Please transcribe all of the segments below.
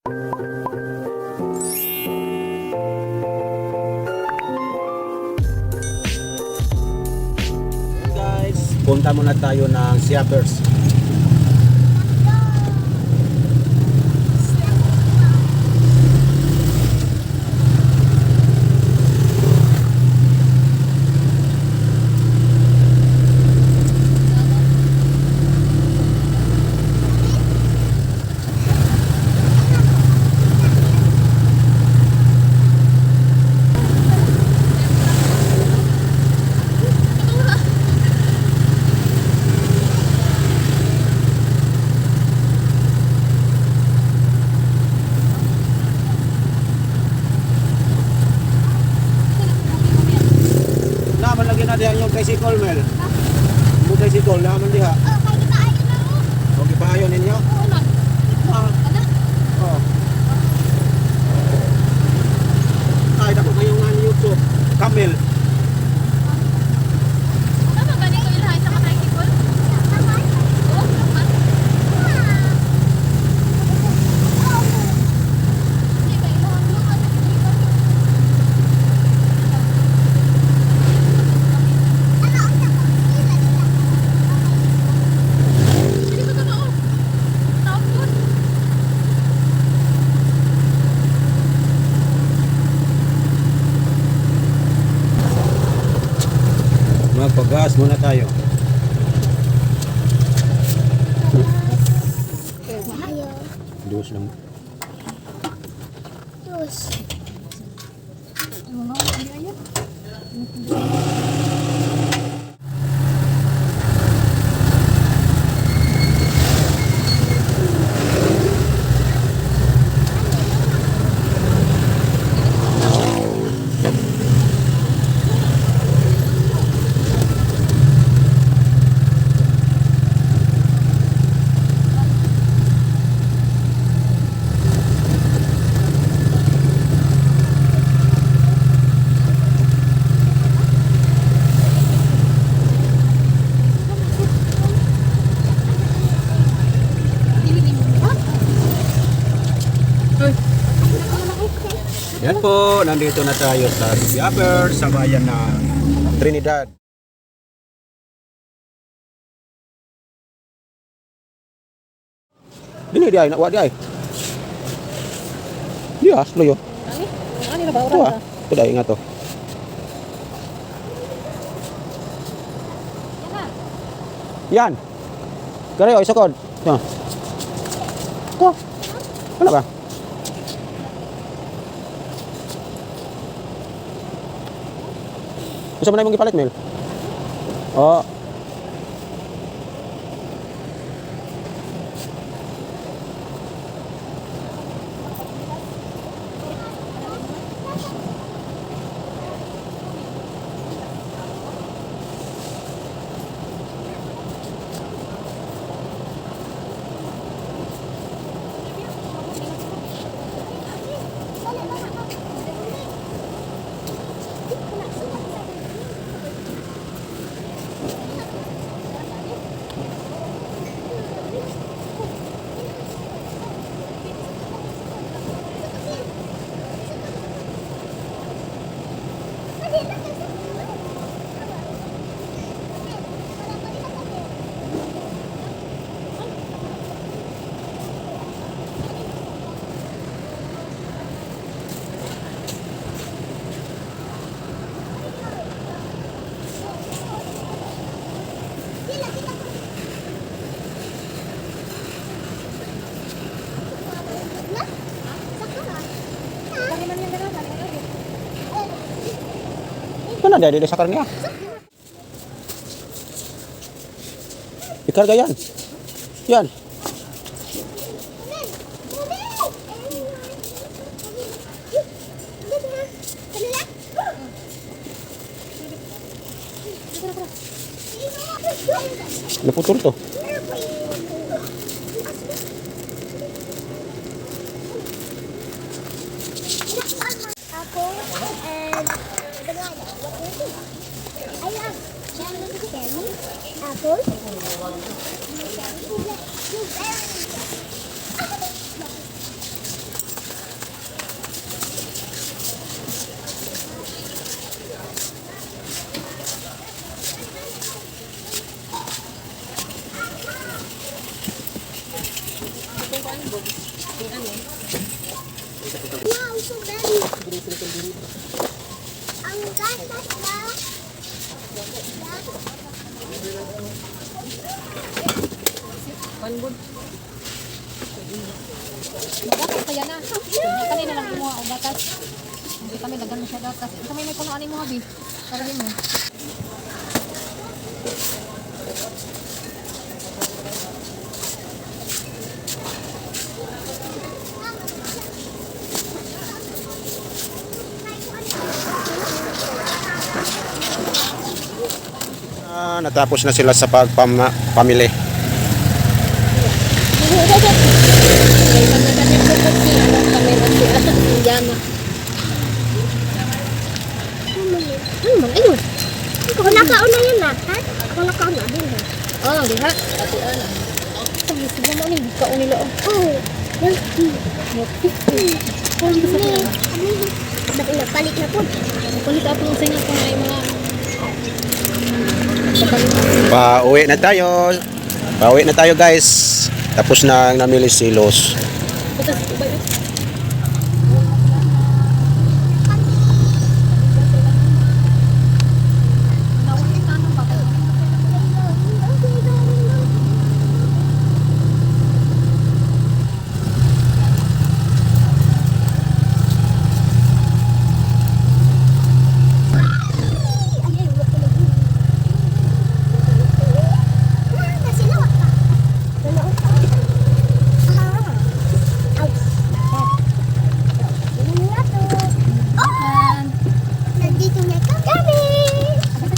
Guys, punta muna tayo ng Siapers. Naman lagi na diha yung tricycle, Mel. Yung tricycle naman diha. Okay pa ayon ninyo? Oh. Ay, dako kayo nga ni YouTube. Camel. Magpagas muna tayo. Dos lang. Yan po, nandito na tayo sa Siapers, sa bayan ng Trinidad. Dini dia nak buat dia. Dia slow yo. Ani na ba Tu orang? tu dah ingat tu. Yan. Kare oi sokod. Ha. Tu. Kenapa? Bisa mana mong gipalit, Mel? Oh. Mana dia di sakarnya? Ikarga yan. Yan. Naputol to. Apple and banana. What do you think? I love cherry, apple, blueberry. Wow, so very. Ang ganda na. Panbud. Batas kaya na. Kani na lang mo o batas. Hindi kami lagan mo siya batas. Kami may kuno ani mo abi. Para mo. Natapos na sila sa pagpamili. Ayun. Ako nakauna yun na, ha? Ako nakauna din, ha? Oh, diha. Ati ana. Sige, sige mo ni kaon nila. Oh. Palit na po. Kulit ato sa inyo kung ay mga Pauwi na tayo. Pauwi na tayo guys. Tapos na namili si Los. butas ba yun? Naulit na nang bakit? Nandito na kami.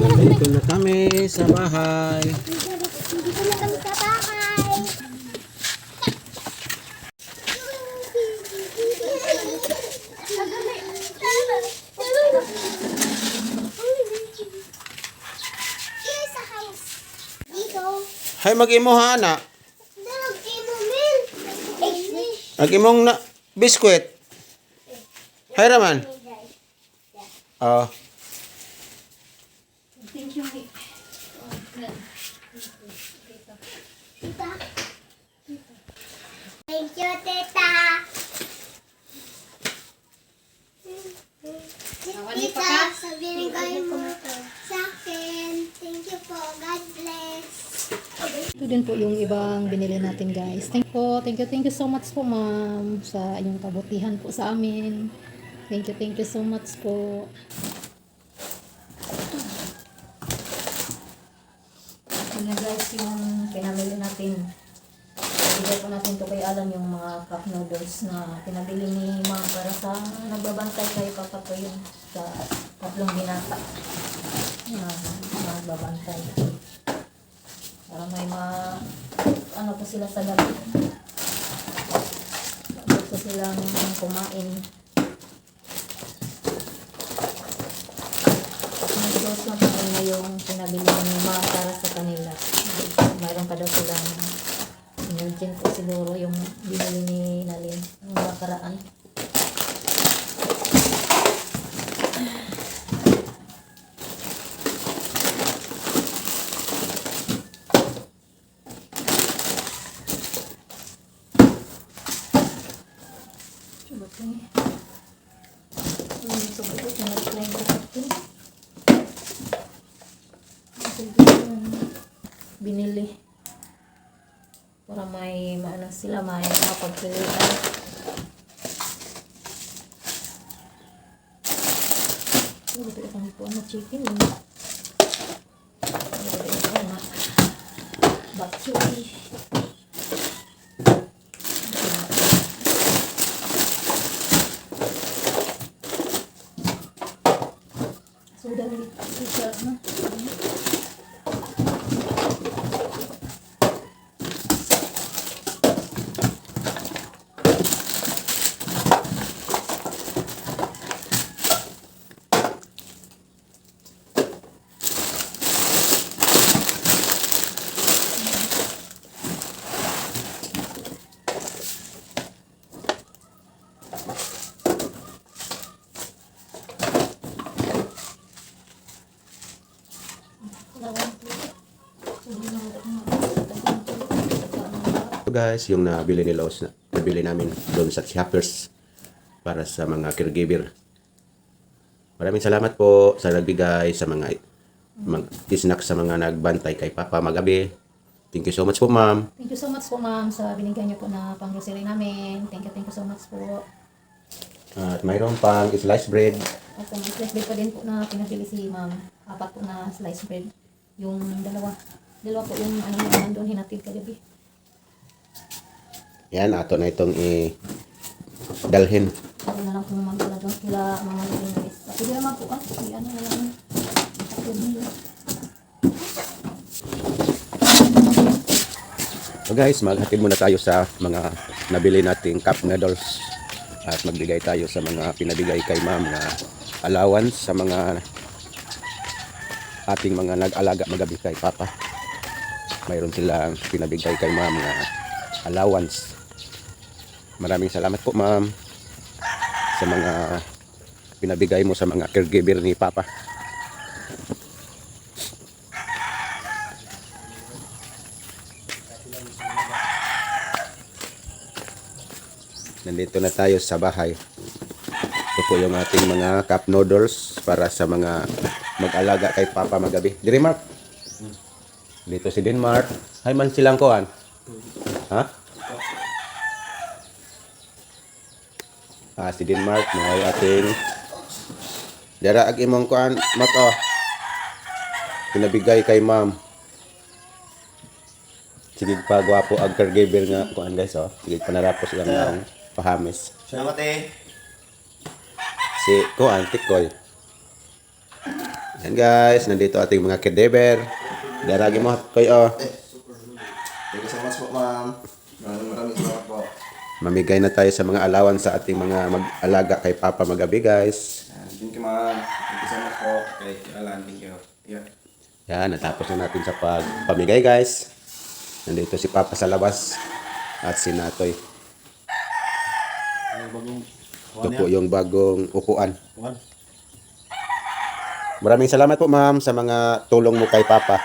Nandito na kami sa bahay. Nandito na kami sa bahay. Here's a house. Dito. Hay mag-imuha na. Dog, inumin. English. Mag-imong na biskwit. Hay raman. Oh. Tita. Thank you, Tita. Tita, sabihin mo sa akin. Thank you po. God bless. Ito din po yung ibang binili natin guys. Thank you so much po ma'am sa inyong kabutihan po sa amin. Thank you so much po. Ito na guys yung pinamili natin. Ibigay po natin to kay Alan yung mga cup noodles na pinabili ni ma'am para sa nagbabantay kay Papa ko yun sa tatlong binata na nagbabantay. Para may ano po sila sa gabi. Gusto silang kumain. Nag-dose na po na yung pinabili ni ma'am para sa kanila. Mayroon pa daw silang emergent po siguro yung binili ni Nalin yung nakaraan. Binili para may maano sila, may mapagpilitan. Ito kami po na chicken ito na baksuri. So dahil siya na Guys, yung nabili ni Los na nabili namin doon sa shoppers para sa mga caregiver. Maraming salamat po sa nagbigay sa mga snack sa mga nagbantay kay Papa magabi. Thank you so much po, ma'am. Thank you so much po, ma'am, sa binigay niyo po na pang-grocery namin. Thank you so much po. At mayroon pang sliced bread. At may slice bread pa din po na pinabili si ma'am. 4 po na slice bread. Yung dalawa po yung ano na nandun hinatid kagabi. Yan, ato na itong dalhin. Ako na lang kung magdala doon sila mga guys. Pwede naman po ano na lang. So guys, maghatid muna tayo sa mga nabili nating cup noodles at magbigay tayo sa mga pinabigay kay ma'am na allowance sa mga ating mga nag-alaga magabi kay Papa. Mayroon silang pinabigay kay ma'am na allowance. Maraming salamat po, ma'am, sa mga pinabigay mo sa mga caregiver ni Papa. Nandito na tayo sa bahay. Ito po yung ating mga cup noodles para sa mga mag-alaga kay Papa magabi. Dire Mark. Dito si Denmark. Hay man silang kuan. Ha? Si Denmark mo ay ating dara ag imong kuan Mark oh. Pinabigay kay ma'am. Sige pa gwapo ag caregiver nga kuan guys oh. Sige panarapos lang naong pahamis. Salamat eh. Si kuan Tikoy. Yan guys, nandito ating mga caregiver. Daragi mo koy oh. Thank you so much po, ma'am. Maraming salamat po. Mamigay na tayo sa mga allowance sa ating mga mag-alaga kay Papa magabi guys. Thank you, ma'am. Thank you so much po. Kay Alan, thank you. Yeah. Yan, natapos na natin sa pamigay guys. Nandito si Papa sa labas at si Natoy. Ito po yung bagong upuan. Maraming salamat po ma'am sa mga tulong mo kay Papa.